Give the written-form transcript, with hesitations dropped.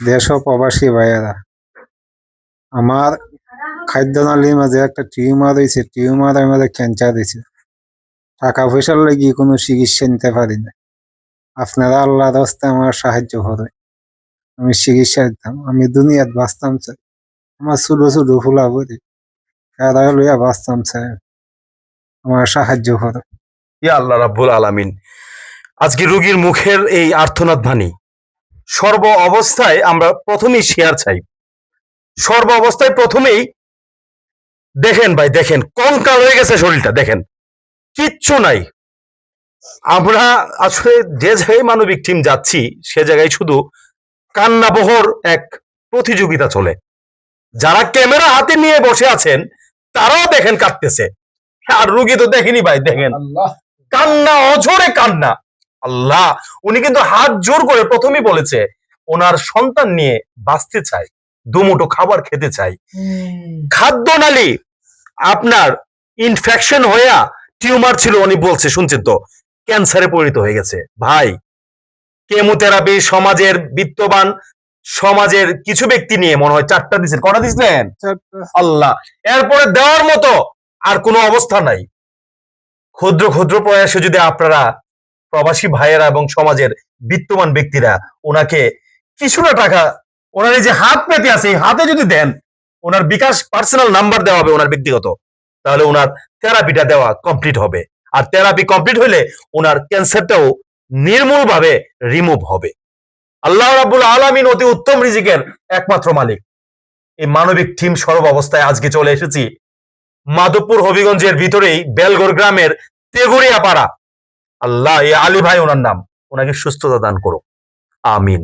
দেশ ও প্রবাসী ভাইয়েরা, আমার খাদ্যনালীর মাঝে একটা টিউমার হয়েছে। টিউমারের মাঝে ক্যান্সার হয়েছে। টাকা পয়সার লাগি কোনো চিকিৎসা নিতে পারি না। আপনারা আল্লাহর রাস্তায় আমার সাহায্য করে আমি চিকিৎসা দিতাম। আমি দুনিয়াত বাঁচতাম চাই। আমার ছোট ছোট ফুলা বলি তারা লইয়া বাঁচতাম চাই। আমার সাহায্য করো। ইয়া আল্লাহ রাব্বুল আলামিন, আজকে রোগীর মুখের এই আর্তনাদ বাণী সর্ব অবস্থায় আমরা প্রথমেই শেয়ার চাই। সর্ব অবস্থায় প্রথমেই দেখেন ভাই, দেখেন কঙ্কাল হয়ে গেছে শরীরটা, দেখেন কিচ্ছু নাই। আমরা আসলে যে জায়গায় মানবিক টিম যাচ্ছি সে জায়গায় শুধু কান্নাবহর এক প্রতিযোগিতা চলে। যারা ক্যামেরা হাতে নিয়ে বসে আছেন তারাও দেখেন কাঁদতেছে, আর রুগী তো দেখেনি ভাই, দেখেন কান্না, অঝরে কান্না। আল্লাহ, উনি কিন্তু হাত জোর করে প্রথমেই বলেছে ওনার সন্তান নিয়ে বাঁচতে চাই, দুমুঠো খাবার খেতে চাই। খাদ্যনালী আপনার ইনফেকশন হইয়া টিউমার ছিল, উনি বলছে, শুনছেন তো, ক্যান্সারে পরিণত হয়ে গেছে। ভাই, কেমোথেরাপি সমাজের বিত্তবান সমাজের কিছু ব্যক্তি নিয়ে মনে হয় 4টা দিচ্ছেন, কটা দিচ্ছেন আল্লাহ, এরপরে দেওয়ার মতো আর কোনো অবস্থা নাই। ক্ষুদ্র ক্ষুদ্র প্রয়াসে যদি আপনারা প্রবাসী ভাইয়েরা এবং সমাজের বিত্তমান ব্যক্তিরা ওনাকে কিছুটা টাকা, ওনার এই যে হাত পেতে আছে এই হাতে যদি দেন, ওনার বিকাশ পার্সোনাল নাম্বার দেওয়া হবে ওনার ব্যক্তিগত, তাহলে ওনার থেরাপিটা দেওয়া কমপ্লিট হবে। আর থেরাপি কমপ্লিট হলে ওনার ক্যান্সারটাও নির্মূলভাবে রিমুভ হবে। আল্লাহ রাব্বুল আলামিন অতি উত্তম রিজিকের একমাত্র মালিক। এই মানবিক টিম সর্ব অবস্থায় আজকে চলে এসেছি মাধবপুর হবিগঞ্জের ভিতরেই বেলগড় গ্রামের তেগুড়িয়া পাড়া। আল্লাহ, এই আলী ভাই ওনার নাম, ওনাকে সুস্থতা দান করো, আমিন।